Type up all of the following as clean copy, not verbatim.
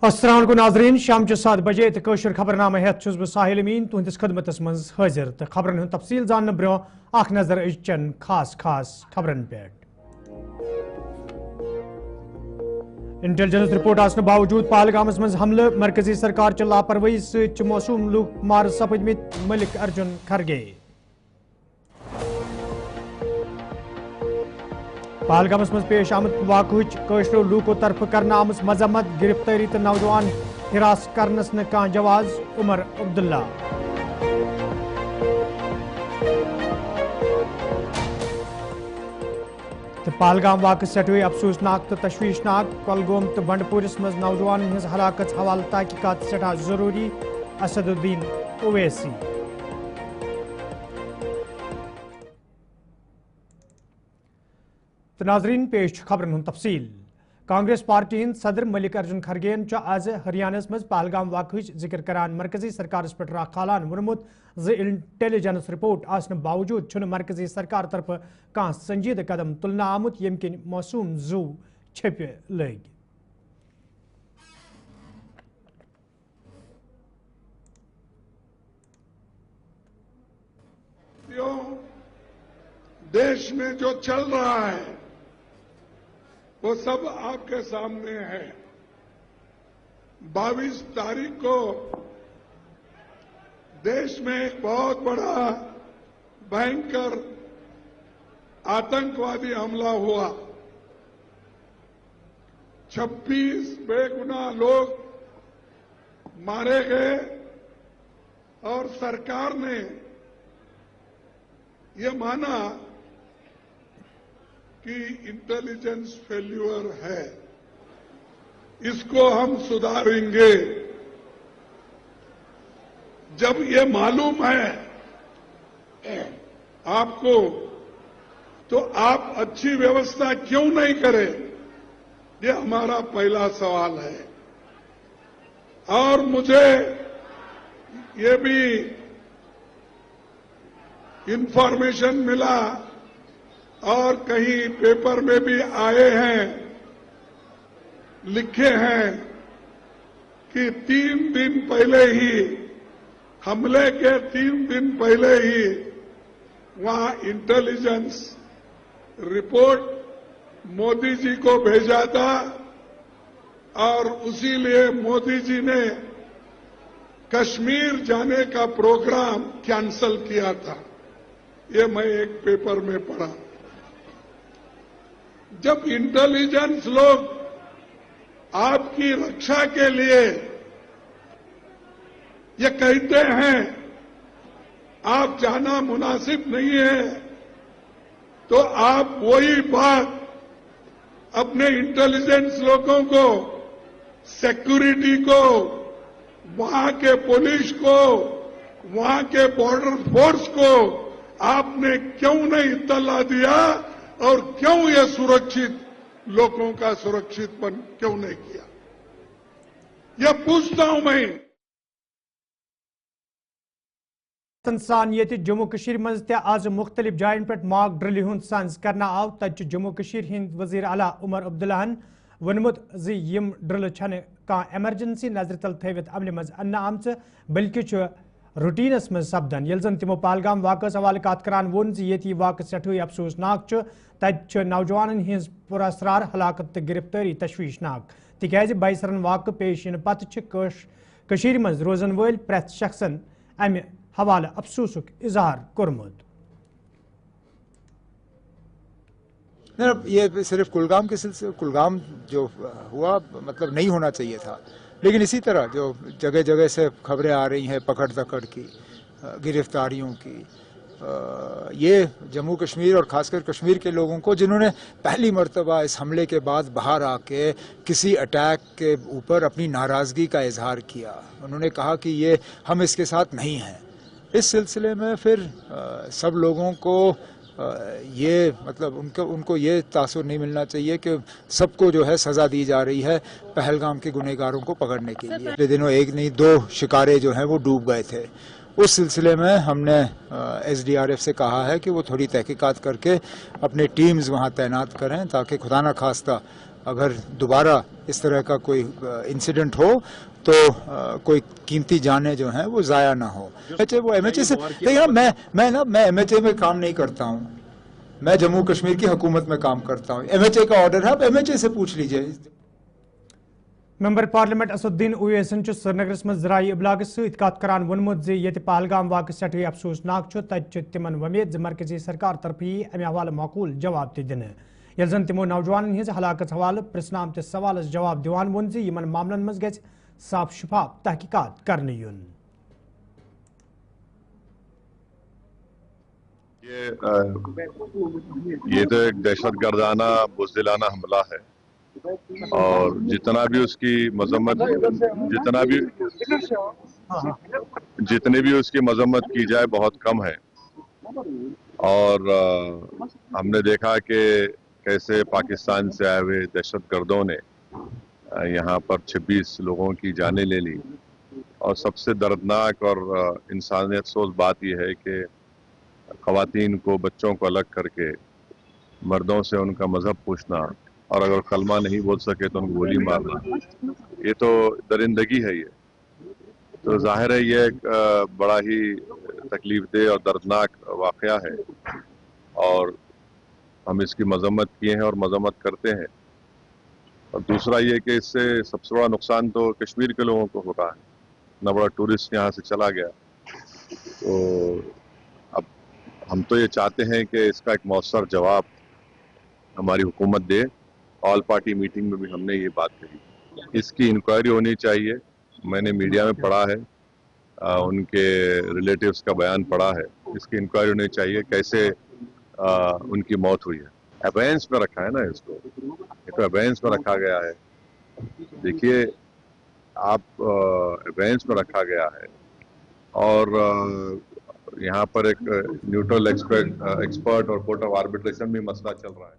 अस्सलाम वालेकुम नाज़रीन शाम 7 बजे तो कशर खबरनामा हेत बह साहिल अमीन तुहंदिस खदमतस मज हाजिर तो खबरन हुंद तफसील जानने ब्रो अख नजर अजचन खास खबरन पे। इंटेलिजेंस रिपोर्ट आसने बावजूद पहलगामस मज हमले मरकजी सरकार च लापरवाही सत मौसूम लूक मार सपदमित मल्लिकार्जुन खरगे। पहलगामस मज पेश आमद वाक़ुच कशरो लूको तरफ करना आमस मजम्मत गिरफ्तारी तो नौजवान हिरास करनस न कह जवाज उमर अब्दुल्ला। तो पहलगाम वाक़ सटवे अफसोसनाक तो तशवीशनाक कुलगोम तो बंडपुरस मज नौजवान हज हलाकत हवाल तहकीकात सठा जरूरी असदुद्दीन ओवैसी। तो नाजरीन पेश खबरन हुंद तफसील। कांग्रेस पार्टी हिंद सदर मल्लिकार्जुन खरगेन आज हरियाणा मज पहलगाम वाक़ जिक्र करान मरकजी सरकार पे राख खालान वोनमुत इंटेलिजेंस रिपोर्ट आसने बावजूद छुन मरकजी सरकार तरफ कह संजीद कदम तुलना आमुत यम किन मौसूम जू छप लग। देश में जो चल रहा है वो सब आपके सामने है। 22 तारीख को देश में एक बहुत बड़ा भयंकर आतंकवादी हमला हुआ। 26 बेगुनाह लोग मारे गए और सरकार ने ये माना कि इंटेलिजेंस फेल्यूर है, इसको हम सुधारेंगे। जब ये मालूम है आपको तो आप अच्छी व्यवस्था क्यों नहीं करें, ये हमारा पहला सवाल है। और मुझे ये भी इंफॉर्मेशन मिला और कहीं पेपर में भी आए हैं, लिखे हैं कि 3 दिन पहले ही हमले के 3 दिन पहले ही वहां इंटेलिजेंस रिपोर्ट मोदी जी को भेजा था और उसी लिए मोदी जी ने कश्मीर जाने का प्रोग्राम कैंसल किया था। ये मैं एक पेपर में पढ़ा। जब इंटेलिजेंस लोग आपकी रक्षा के लिए ये कहते हैं आप जाना मुनासिब नहीं है, तो आप वही बात अपने इंटेलिजेंस लोगों को, सिक्योरिटी को, वहां के पुलिस को, वहां के बॉर्डर फोर्स को आपने क्यों नहीं इत्तला दिया और क्यों ये सुरक्षित लोगों का सुरक्षितपन क्यों नहीं किया, यह पूछता हूं मैं। इंसान ये जम्मू कश्मीर मज ते आज मुख्तलिफ जायन पे मॉक ड्रिल हुंद संस करना आव तत जम्मू कश्मीर हिंद वजीर आला उमर अब्दुल्लाहन वनमुत जी यम ड्रिल छन का एमरजेंसी नजर तल थवित अमल मज अन्ना आमच बल्कि रूटीनस मज सपदन यल जन तिमो पहलगाम वाकस हवाले कत करान वोन जी ये वाक़ सठुई अफसोसनाक तत नौजवान हिंज पुरअसरार हलाकत तो गिरफ्तारी तशवीशनाक तिकाज बाइसरन वाक़ पेश इन पत मज रोजन वल प्रेथ शख्सन अमि हवाले अफसोसुक इजहार कोरमुत। ये सिर्फ कुलगाम के सिलसिले, कुलगाम जो हुआ मतलब नहीं होना चाहिए था, लेकिन इसी तरह जो जगह जगह से खबरें आ रही हैं पकड़ दकड़ की, गिरफ्तारियों की, ये जम्मू कश्मीर और खासकर कश्मीर के लोगों को जिन्होंने पहली मर्तबा इस हमले के बाद बाहर आके किसी अटैक के ऊपर अपनी नाराज़गी का इजहार किया, उन्होंने कहा कि ये हम इसके साथ नहीं हैं। इस सिलसिले में फिर सब लोगों को ये मतलब उनको ये तासुर नहीं मिलना चाहिए कि सबको जो है सज़ा दी जा रही है पहलगाम के गुनहगारों को पकड़ने के लिए। पिछले दिनों एक नहीं 2 शिकारे जो हैं वो डूब गए थे। उस सिलसिले में हमने SDRF से कहा है कि वो थोड़ी तहकीकात करके अपने टीम्स वहाँ तैनात करें ताकि खुदा न खास्ता अगर दोबारा इस तरह का कोई इंसिडेंट हो तो कोई कीमती जानें जो हैं वो ज़ाया ना हो। वो MHA से देखिए ना, मैं MHA में काम नहीं करता हूँ, मैं जम्मू कश्मीर की हुकूमत में काम करता हूँ। MHA का ऑर्डर है, आप MHA से पूछ लीजिए। मेंबर पार्लियामेंट असुद्दीन ओवैसन श्रीनगर मं ज़राई इबलाग सत कत करान वोनमुत जे ये पहलगाम वाक़ सठे अफसोसनाक तत तिमन वमेद मरकजी सरकार तरफ यी अमे हवाले माकूल जवाब दिन यल जन तिमो नौजवान हज हलाकत हवाले प्रश्न आमतिस सवालस जवाब दिवान वोन जे यमन मामलन मं गझ साफ शफाफ तहकीकात करने युन। ये तो एक दहशतगर्दाना बुज़दिलाना हमला है और जितना भी उसकी मजम्मत जितनी भी उसकी मजम्मत की जाए बहुत कम है। और हमने देखा कि कैसे पाकिस्तान से आए हुए दहशतगर्दों ने यहाँ पर 26 लोगों की जानें ले ली। और सबसे दर्दनाक और इंसानियत सोच बात यह है कि ख़वातीन को, बच्चों को अलग करके मर्दों से उनका मजहब पूछना और अगर कलमा नहीं बोल सके तो उनको गोली मारना, ये तो दरिंदगी है। ये तो जाहिर है ये एक बड़ा ही तकलीफदेह और दर्दनाक वाक़या है और हम इसकी मजम्मत किए हैं और मजम्मत करते हैं। और दूसरा ये कि इससे सबसे बड़ा नुकसान तो कश्मीर के लोगों को हो रहा है, इतना बड़ा टूरिस्ट यहाँ से चला गया। तो अब हम तो ये चाहते हैं कि इसका एक मौसर जवाब हमारी हुकूमत दे। ऑल पार्टी मीटिंग में भी हमने ये बात कही, इसकी इंक्वायरी होनी चाहिए। मैंने मीडिया में पढ़ा है, उनके रिलेटिव्स का बयान पढ़ा है, इसकी इंक्वायरी होनी चाहिए कैसे उनकी मौत हुई है। अबेंस में रखा है ना इसको, ये तो अबेंस में रखा गया है। देखिए आप, अबेंस में रखा गया है और यहाँ पर एक न्यूट्रल एक्सपर्ट और कोर्ट ऑफ आर्बिट्रेशन भी मसला चल रहा है।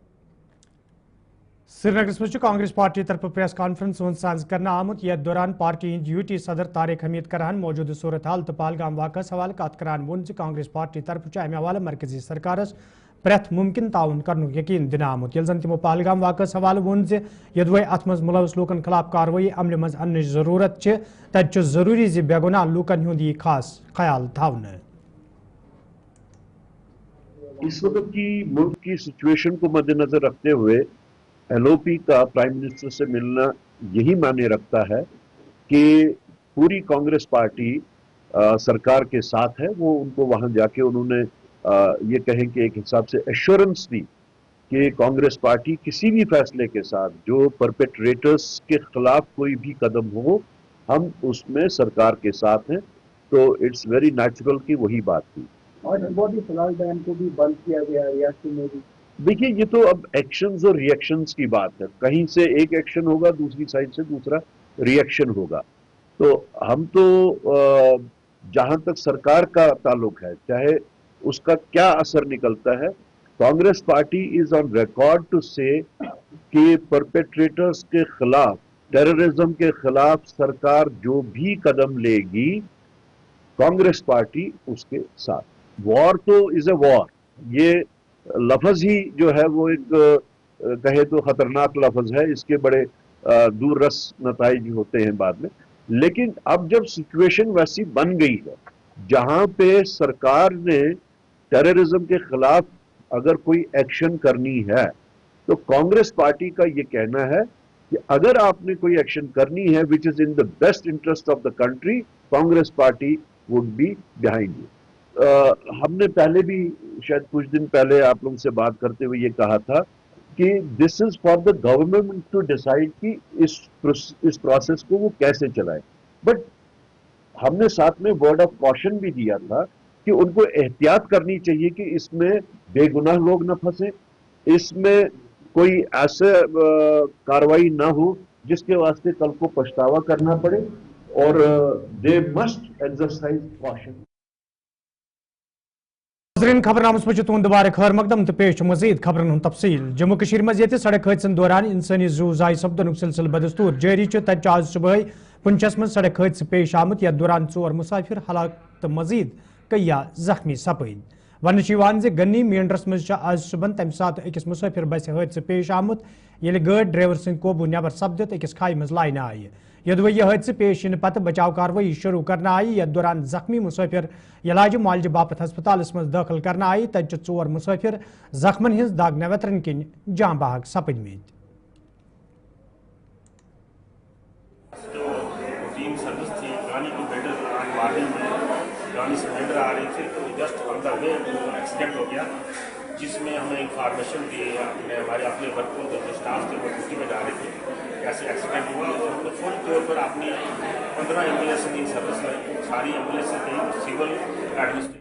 श्रीनगर मं कांग्रेस पार्टी तरफ प्रेस कॉन्फ्रेंस साज कर आमुत यथ दौरान पार्टी यूटी सदर तारिक हमीद करान मौजूद सूरत हाल तो पहलगाम वाक़स हवाले कत करान वोन कांग्रेस पार्टी तरफ अमे हवाले मरकजी सरकारस प्रेथ मुमकिन ताउन करन यकीन दिन आमुत यल जन तिमो पहलगाम वाक़स हवाले वोन यदवे अत मज मुलवस लूकन खिलाफ कार्रवाई अमल मज अन्न जरूरत तत जरूरी बेगुनाह लूकन हुंद यह खास ख्याल थावन। इस वक्त की मुल्क की सिचुएशन को मद्देनजर रखते हुए LOP का प्राइम मिनिस्टर से मिलना यही मायने रखता है कि पूरी कांग्रेस पार्टी सरकार के साथ है। वो उनको वहां जाके उन्होंने ये कहें कि एक हिसाब से एश्योरेंस दी कि कांग्रेस पार्टी किसी भी फैसले के साथ जो परपेट्रेटर्स के खिलाफ कोई भी कदम हो, हम उसमें सरकार के साथ हैं। तो इट्स वेरी नेचुरल कि वही बात थी। और सलाल बयान को भी बंद किया गया रियासत में भी। देखिए ये तो अब एक्शंस और रिएक्शंस की बात है, कहीं से एक एक्शन होगा, दूसरी साइड से दूसरा रिएक्शन होगा। तो हम तो जहां तक सरकार का ताल्लुक है, चाहे उसका क्या असर निकलता है, Congress party is on record to say कि परपेट्रेटर्स के खिलाफ, टेररिज्म के खिलाफ सरकार जो भी कदम लेगी, कांग्रेस पार्टी उसके साथ। वॉर तो इज ए वॉर, ये लफ्ज ही जो है वो एक कहे तो खतरनाक लफ्ज है, इसके बड़े दूररस नताइज होते हैं बाद में। लेकिन अब जब सिचुएशन वैसी बन गई है जहां पे सरकार ने टेररिज्म के खिलाफ अगर कोई एक्शन करनी है, तो कांग्रेस पार्टी का ये कहना है कि अगर आपने कोई एक्शन करनी है which is in the best interest of the country, Congress party would be behind you. हमने पहले भी शायद कुछ दिन पहले आप लोगों से बात करते हुए ये कहा था कि this is for the government to decide कि इस प्रोसेस को वो कैसे चलाए। बट हमने साथ में वर्ड ऑफ कॉशन भी दिया था कि उनको एहतियात करनी चाहिए कि इसमें बेगुनाह लोग न फंसे, इसमें कोई ऐसे कार्रवाई ना हो जिसके वास्ते कल को पछतावा करना पड़े, और दे मस्ट एक्सरसाइज कॉशन। खबरनामस मज तुंद दोबारा खैर मकदम तो पेश मजीद खबरन तफसील। जम्मू कश्मीर मज सड़क हादसन दौरान इंसानी जू जाय सपदन सिलसिल बदस्तूर जारी। तत आज सुबह पुंछस मज सड़क हादस पेश आमुत, यथ दौरान 4 मुसाफिर हलाक तो मजीद कईया जख्मी सपद। वन गन्नी मेंढरस मज आज सुबह तम सात अकिस मुसाफिर बस हादस पेश आमुत। ये गाड़ी ड्राइवर सद कोबू नबर सपदित अकिस खाई मज लाइन आय यदि यह हादसे पेश इन पत बचाव कार्रवाई शुरू करना आई यथ दौरान जख्मी मुसाफिर इलाज मुआलजे बापत हस्पताल मज दाखिल करना आई तत 4 मुसाफिर जख्मन हिंस दाग नवतरन किन जाँ बहक सपदमित। गाड़ी से हेडर आ रही थी तो just on the way accident हो गया, जिसमें हमें इंफॉर्मेशन दी हमारे अपने वर्कर जो स्टाफ थे वो ड्यूटी में जा रहे थे, ऐसे एक्सीडेंट हुआ और हमने फुल तौर पर अपनी 15 एम्बुलेंस की सर्विस में सारी एम्बुलेंस थी सिविल एडमिनिस्ट्रेशन।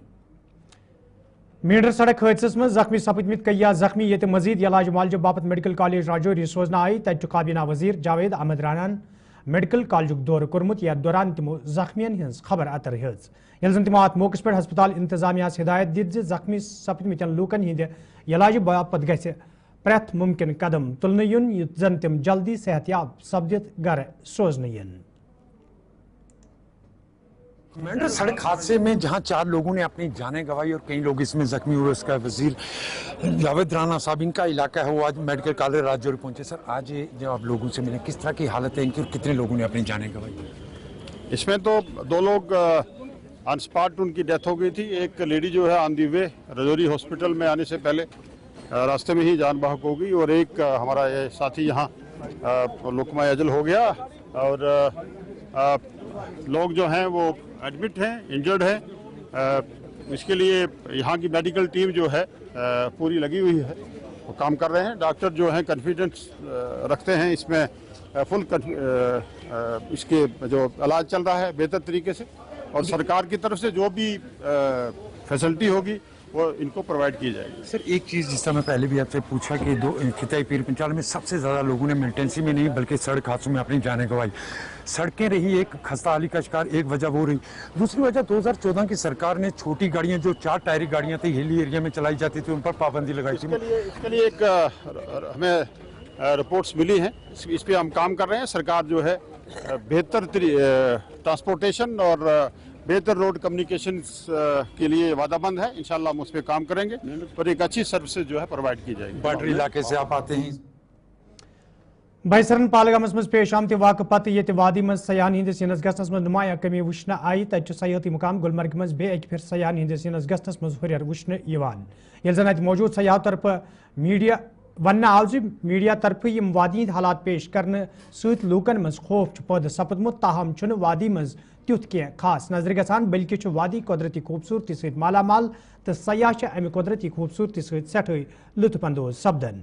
मीडर सड़क हादस में जख्मी सपदमित कई जख्मी ये मजीद इलाज मुआलजे बापत मेडिकल कॉलेज राजौरी सोजना आई तत काबीना वजीर जावेद अहमद रानान मेडिकल कॉलेज दौर कोर्मुत यथ दौरान तमो जख्मियन हज खबर अतर हेज यल जन तमो अत मौके पर हस्पताल इंतजामिया हिदायत दित जख्मी सपदमितन लूकन हिंद इलाज बापत गि प्रेथ मुमकिन कदम तुलने युन युत जन तम जल्दी सेहतयाब सपदित घर सोजन यन। मेंढर सड़क हादसे में जहां 4 लोगों ने अपनी जानें गंवाई और कई लोग इसमें जख्मी हुए, उसका वजीर जावेद राना साहब इनका इलाका है वो आज मेडिकल कॉलेज राजौरी पहुंचे। सर आज जब आप लोगों से मिले किस तरह की हालत है इनकी और कितने लोगों ने अपनी जानें गंवाई? इसमें तो 2 लोग ऑन स्पॉट उनकी डेथ हो गई थी। एक लेडी जो है on the way Rajouri hospital में आने से पहले रास्ते में ही जान बहक हो गई और एक हमारा ये साथी यहाँ लुकमा अजल हो गया और लोग जो हैं वो एडमिट हैं, इंजर्ड हैं। इसके लिए यहाँ की मेडिकल टीम जो है पूरी लगी हुई है, वो काम कर रहे हैं। डॉक्टर जो हैं कॉन्फिडेंस रखते हैं इसमें फुल इसके जो इलाज चल रहा है बेहतर तरीके से और सरकार की तरफ से जो भी फैसिलिटी होगी वो इनको प्रोवाइड की जाएगी। सर एक चीज़ जिस तरह मैं पहले भी आपसे पूछा कि खिताई पीर पंचाल में सबसे ज़्यादा लोगों ने मिलिटेंसी में नहीं बल्कि सड़क हादसों में अपनी जानें गंवाई। सड़कें रही एक खस्ता हाली का शिकार, एक वजह वो रही। दूसरी वजह 2014 की सरकार ने छोटी गाड़ियां जो 4 टायरी गाड़ियां थी हिली एरिया में चलाई जाती थी उन पर पाबंदी लगाई थी। इसके लिए एक हमें रिपोर्ट्स मिली हैं, इस पर हम काम कर रहे हैं। सरकार जो है बेहतर ट्रांसपोर्टेशन और बेहतर रोड कम्युनिकेशन के लिए वादाबंद है। इंशाल्लाह हम उस पर काम करेंगे और एक अच्छी सर्विसेज जो है प्रोवाइड की जाएगी। बॉर्डर इलाके से आप आते हैं। बैसरन पालगामस मज पेश आमत वाक़ पत ये वादी मज सयान हिंदिस यनस गसनस मज नुमाया कमी वुचन आई तत सयाहती मुकाम गुलमर्ग मज बे एक फिर सयान हिंदिस यनस गसनस मज हुरियर वुचन यवान यल जन अत मौजूद सयाह तरफ मीडिया वन आव मीडिया तरफ यम वादी हालात पेश करने सत लूकन मज खौफ पैदा सपदमुत ताहम छुन वादी मज त्युथ कह खास नजर गसान बल्कि वादी कुदरती खूबसूरती सत मालामाल तो सयाह अमि कुदरती खूबसूरती सत सठे लुत्फ अंदोज सपदन।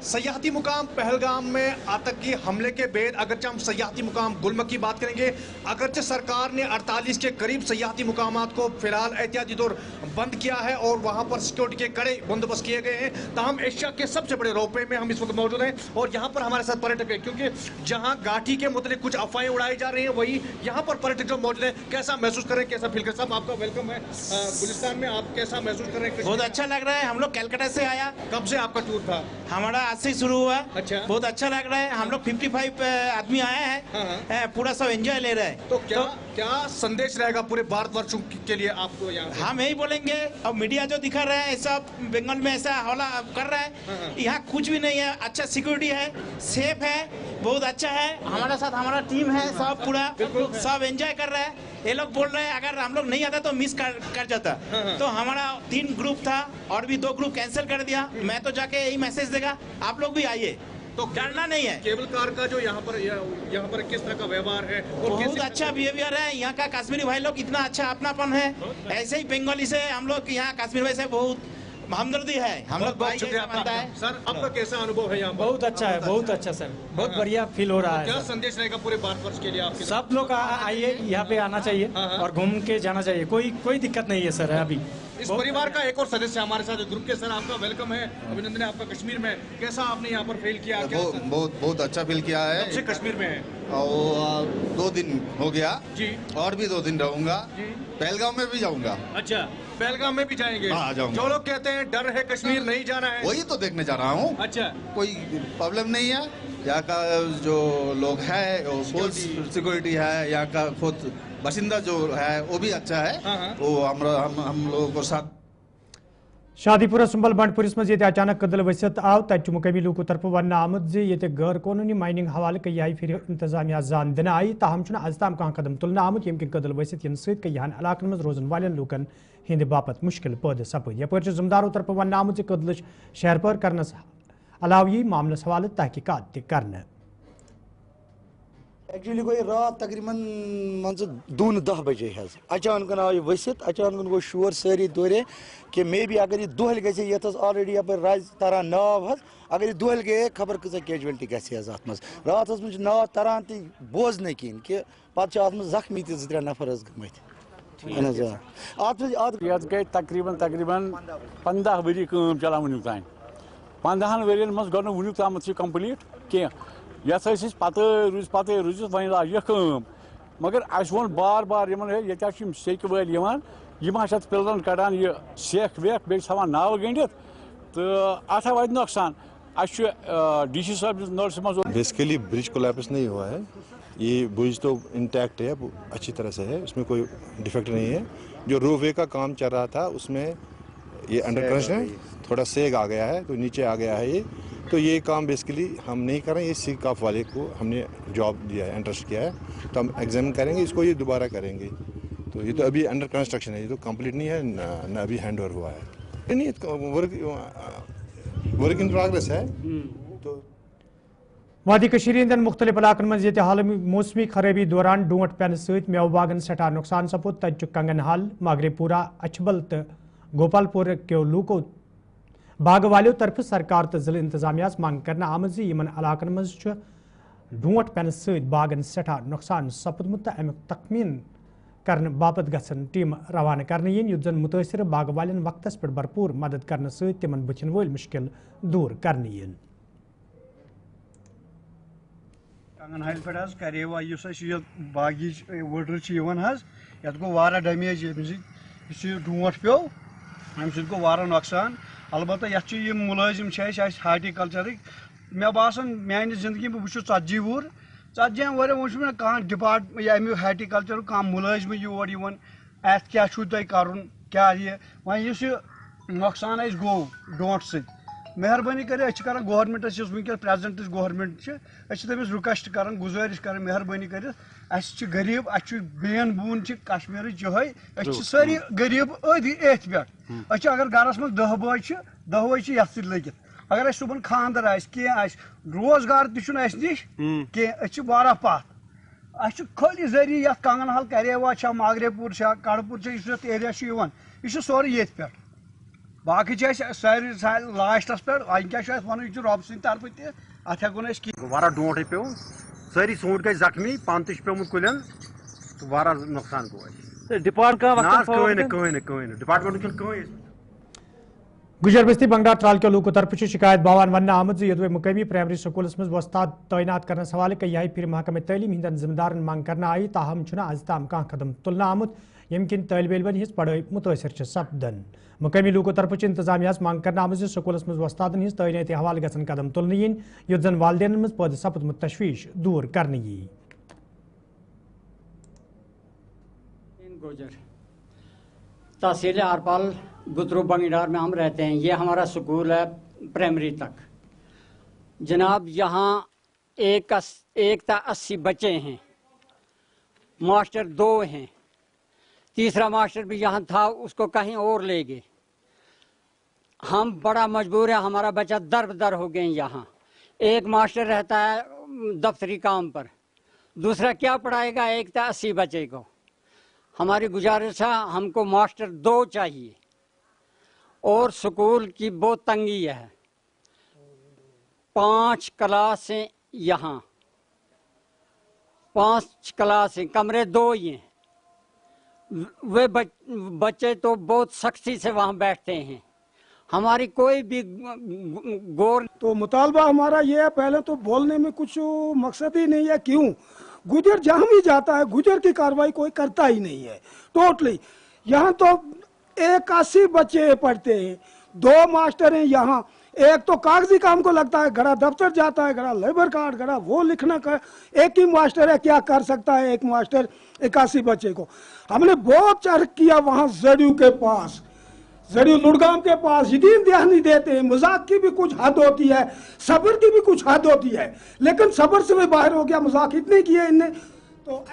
सयाहती मुकाम पहलगाम में आतंकी हमले के बाद अगरचे हम सयाहती मुकाम गुलमर्ग की बात करेंगे, अगरचे सरकार ने 48 के करीब सयाहती मुकामात को फिलहाल एहतियाती तौर बंद किया है और वहां पर सिक्योरिटी के कड़े बंदोबस्त किए गए हैं। ताहम एशिया के सबसे बड़े रोपवे में हम इस वक्त मौजूद हैं और यहाँ पर हमारे साथ पर्यटक हैं, क्योंकि जहाँ घाटी के मुतालिक कुछ अफवाहें उड़ाई जा रही हैं वही यहाँ पर पर्यटक जो मौजूद हैं। कैसा महसूस कर रहे हैं, कैसा फील कर? साहब आपका वेलकम है गुलिस्तान में, आप कैसा महसूस कर रहे हैं? बहुत अच्छा लग रहा है। हम लोग कलकत्ता से आया। कब से आपका टूर था? हमारा आज से शुरू हुआ। अच्छा, बहुत अच्छा लग रहा है। हम लोग 55 आदमी आए हैं, पूरा सब एंजॉय ले रहे हैं। तो क्या संदेश रहेगा पूरे भारतवर्ष के लिए आपको यहाँ? हम यही बोलेंगे, अब मीडिया जो दिखा रहे हैं सब बंगाल में ऐसा हौला कर रहा है, यहाँ कुछ भी नहीं है। अच्छा सिक्योरिटी है, सेफ है, बहुत अच्छा है। हमारे साथ हमारा टीम है, सब पूरा सब एंजॉय कर रहे हैं। ये लोग बोल रहे हैं अगर हम लोग नहीं आता तो मिस कर जाता। तो हमारा 3 ग्रुप था और भी 2 ग्रुप कैंसिल कर दिया। मैं तो जाके यही मैसेज देगा, आप लोग भी आइए, तो डरना नहीं है। केबल कार का जो यहाँ पर किस तरह का व्यवहार है और बहुत अच्छा बिहेवियर है। यहाँ का कश्मीरी भाई लोग इतना अच्छा अपनापन है। ऐसे ही बंगाली से हम लोग यहाँ कश्मीर भाई से बहुत हमदर्दी है। हम लोग बहुत शुक्रिया आपका। सर आपका कैसा अनुभव है यहाँ? बहुत अच्छा है, बहुत अच्छा सर, बहुत बढ़िया फील हो रहा है। क्या संदेश रहेगा पूरे भारतवर्ष के लिए आपके? सब लोग आइए, यहाँ पे आना चाहिए और घूम के जाना चाहिए। कोई दिक्कत नहीं है सर। अभी इस परिवार का एक और सदस्य हमारे साथ ग्रुप के। सर आपका वेलकम है, अभिनंदन है आपका कश्मीर में। कैसा आपने यहाँ पर फील किया? बहुत अच्छा फील किया है। कब से कश्मीर में है? और 2 दिन हो गया जी, और भी 2 दिन रहूंगा। पहलगाम में भी जाऊंगा। अच्छा, पहलगाम में भी जाएंगे? हाँ, जाऊंगा। जो लोग कहते हैं डर है कश्मीर नहीं जाना है, वही तो देखने जा रहा हूँ। अच्छा, कोई प्रॉब्लम नहीं है। यहाँ का जो लोग है फुल सिक्योरिटी है, यहाँ का खुद बाशिंदा जो है वो भी अच्छा है। वो हम लोगों को साथ شادی پورہ سنبل بنڈپورس مز یہ اچانک کدل ورست آو تت مقامی لوکو طرف ون آمد یہ غیر قانونی مائننگ حوالہ کئی پھر انتظامیہ زان دن آئی تاہم آز تام کھانا قدم تلنے آمت یم کن کدل ورست ین ست کئی علاقن مز روزن والن لوکن ہند باپت مشکل پید سپد یپر ذمداروں طرف ون آمت کدلچ شہر پار کرنس علاوہ یہ معاملس حوالہ تحقیقات تہ کرنے ایکچولی گئی رات تقریباً مان دون 10 بجے حض اچانک آو یہ ورست اچانک گو شور ساری دورے کہ مے بی اگر یہ دہل گھے یت آلریڈی یپ رز تران ناو حض اگر یہ دہل گئے خبر کۭژاہ کیجویلٹی گژھِ حض ات مز رات مز ناو تران تہ بوزنے کہین کہ پتہ ات مز زخمی تہ 2-3 نفر گمت یت گئی تقریباً 15 ؤری کٲم چلان ونیُک تام 15 ؤرین مز گوٚو نہٕ ونیُک تامتھ یہِ کمپلیٹ کینٛہہ یتھ ٲسۍ پتہٕ روٗزِتھ وۄنۍ لاج یہِ کٲم مگر اَسہِ ووٚن بار بار یِمن ہے ییٚتہِ حظ چھِ یِم سیٚکہِ وٲلۍ یِوان یِم حظ چھِ اَتھ پِلرن کڑان یہِ سیٚکھ ویٚکھ بیٚیہِ تھاوان ناوٕ گٔنڈِتھ تہٕ اَتھ ہا واتہِ نۄقصان اَسہِ چھُ ڈی سی صٲب نوٹسس منٛز بیسیکلی برج کولیپس نہیں ہوا ہے یہ برج تو انٹیکٹ ہے اچھی طرح سے ہے اس میں کوئی ڈیفیکٹ نہیں ہے جو روپ وے کا کام چل رہا تھا اس میں یہ انڈر کنسٹرکشن ہے تھوڑا سیگ آ گیا ہے تو نیچے آ گیا ہے یہ تو یہ کام بیسیکلی ہم نہیں کر رہے ہیں یہ سی کاف والے کو ہم نے جاب دیا ہے انٹرسٹ کیا ہے تو ہم ایگزامن کریں گے اس کو یہ دوبارہ کریں گے تو یہ تو ابھی انڈر کنسٹرکشن ہے یہ تو کمپلیٹ نہیں ہے نہ ابھی ہینڈ اوور ہوا ہے نہیں ورک ان پروگریس ہے تو وادی کشیر ہندین مختلف علاقن مز یہ حال موسمی خرابی دوران ڈونٹ پین ست میو باغن سٹھا نقصان سپود تت کنگن حال ماگرے پورہ اچھبل تو گوپال پور کیو لوکو باغ والو طرف سرکار تو ضلع انتظامیہ مانگ کرنا آمد ان علاقن مز ڈونٹ پین ست باغن سٹھا نقصان سپودمت تو امیک تخمین کرنے باپت گھن ٹیم روانہ کرنے ین یت زن متاثر باغ والن وقتس پہ بھرپور مدد کرنے ست تمن بچن ول مشکل دور کرنے ین کنگن حال پہ کرے باغی وڈر یت گو وارہ ڈیمیج یہ ڈونٹ پیو ام سی گو وارہ نقصان البتہ یت ملازم ہارٹی کلچرک مے باسان میانہ زندگی میں بہت 40 وُہر 40 ورین وہ نا کھانا ڈپارٹ امی ہارٹی کلچر کھانا ملازم یور ات کیا تہ کرن کیا یہ وس نقصان اس گو ڈونٹ ست مہربانی کر کران گورمنٹس ونکس پریزنٹ گورمنٹ تمس رکویسٹ کران گزارش کران مہربانی کر غریب بین بون کشمیر یہ ساری غریب ات پہ اگر گھرس من 10 بٲژ 10 بٲژ یتھ سۭتۍ لگت اگر اس صبح خاندر روزگار تہ نش کی وارہ پتھ خالی ذریعہ یت کنگن حل کریوا ماگرے پور کڑپور یت ایریا یہ سورے یت پہ باقی ساری لاسٹس پہ ویسے ون یہ رب سند طرف تہ ات ہوں وارہ ڈونٹ پیو ساری ژوٗنٛٹھۍ گئی زخمی پن تہ پیومت کلین تو وارہ نقصان گو ڈپارٹمنٹ گجر بستی بنگڑا ٹرال کے لوکو طرف شکایت باوان ون آمد یدوے مقامی پرائمری سکولس مز وستاد تعینات کرنے حوالہ کئی پھر محکمہ تعلیم ہندین ذمہ دارن مانگ کرنا آئی تاہم آز تام کھانا قدم تلنے آمت یم کن طالب علمن ہز پڑھائی متاثر سپدن مقامی لوکو طرف انتظامیہ مانگ کرنا آمد سکولس مز وستادن ہز تعیناتی حوالہ گھن قدم تلنے ین یت زن والدین مز پید سپدمت تشویش دور کرنے یی تحصیل آرپال گترو بنگیڈار میں ہم رہتے ہیں. یہ ہمارا سکول ہے پرائمری تک. جناب یہاں 1 تا 80 بچے ہیں, ماسٹر 2 ہیں, تیسرا ماسٹر بھی یہاں تھا, اس کو کہیں اور لے گئے. ہم بڑا مجبور ہیں, ہمارا بچہ در بدر ہو گئے یہاں. ایک ماسٹر رہتا ہے دفتری کام پر, دوسرا کیا پڑھائے گا 1 تا 80 بچے کو. ہماری گزارش ہے ہم کو ماسٹر 2 چاہیے, اور سکول کی بہت تنگی ہے. 5 کلاسیں یہاں, 5 کلاسیں, کمرے 2 ہی ہیں. وہ بچے تو بہت سختی سے وہاں بیٹھتے ہیں, ہماری کوئی بھی غور. تو مطالبہ ہمارا یہ ہے, پہلے تو بولنے میں کچھ مقصد ہی نہیں ہے. کیوں گجر جہاں بھی جاتا ہے گجر کی کاروائی کوئی کرتا ہی نہیں ہے ٹوٹلی. یہاں تو 81 بچے پڑھتے ہیں, 2 ماسٹر ہیں یہاں. ایک تو کاغذی کام کو لگتا ہے, گھڑا دفتر جاتا ہے, گھڑا لیبر کارڈ, گھڑا وہ لکھنا کا. ایک ہی ماسٹر ہے, کیا کر سکتا ہے ایک ماسٹر 81 بچے کو. ہم نے بہت چرچ کیا وہاں زیڈیو کے پاس. जड़ी लुड़गाम के पास यदीन दहानी देते हैं, मजाक की भी कुछ हद होती है, सब्र की भी कुछ हद होती है, लेकिन सब्र से भी बाहर हो गया, मजाक इतने किए इनने। तो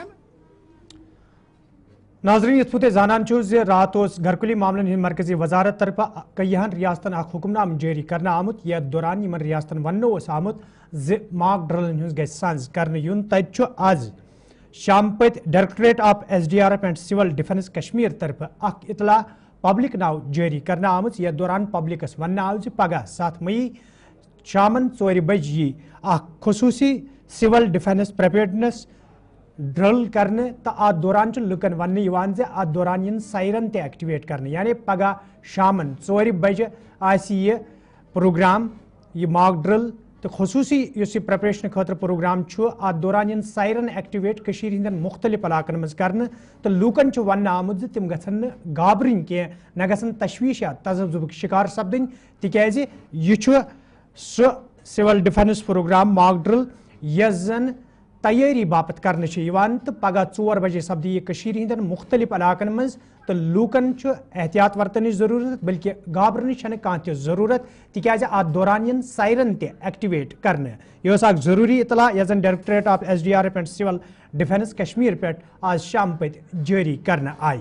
नाजरीन यथ पुते जानान छो जे रात ओस घरकुली मामलन हिंद मरकजी वजारत तरफ कईहन रियासतन अख हुक्मनाम जारी करना आमुत। यथ दौरान यमन रियासतन वन्नो ओस आमुत जे मॉक ड्रिलन हुंज गछ सांझ करने युन। तत छो आज शाम पत directorate of SDRF and civil defence Kashmir तरफ अख इतला पब्लिक नाव जारी करना आमुत। यथ दौरान पब्लिकस वन आव जे पगह 7 मई शामन 4 बज यी अख खसूसी सिविल डिफेंस प्रिपेयर्डनेस ड्रिल करने तो अत दौरान लुकन वन जे अत दौरान इन सायरन ते एक्टिवेट करने, यानी पगह शामन 4 बजे यह प्रोग्राम यह मॉक ड्रिल तो खसूसी इस प्रिपरेशन खतर प्रोग्राम अत दौरान इन सायरन एक्टिवेट कशीर हिंदन मुख्तलिफ इलाकन मज करने। तो लूकन वन आमुत तिम गसन गाबरन कह न गसन तशवीश या तजब्जुब शिकार सपदन, तिकाज यह सह civil defence programme mock drill यस जन तैयारी बापत करने तो पगह 4 बजे सपदी यह कशीर हिंदन मुख्तलिफ इलाकन मज। तो लूकन एहतियात वरतन जरूरत बल्कि गाबरन कह जरूरत, तिकाज अत दौरान इन सायरन ते एक्टिवेट करने। यह जरूरी इतला यह directorate of SDRF and civil defence Kashmir पे आज शाम पत जारी करने आय।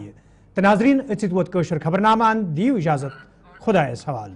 तो नाजरीन अत वोत खबरनामा, दीव इजाजत, खुदायस हवाल।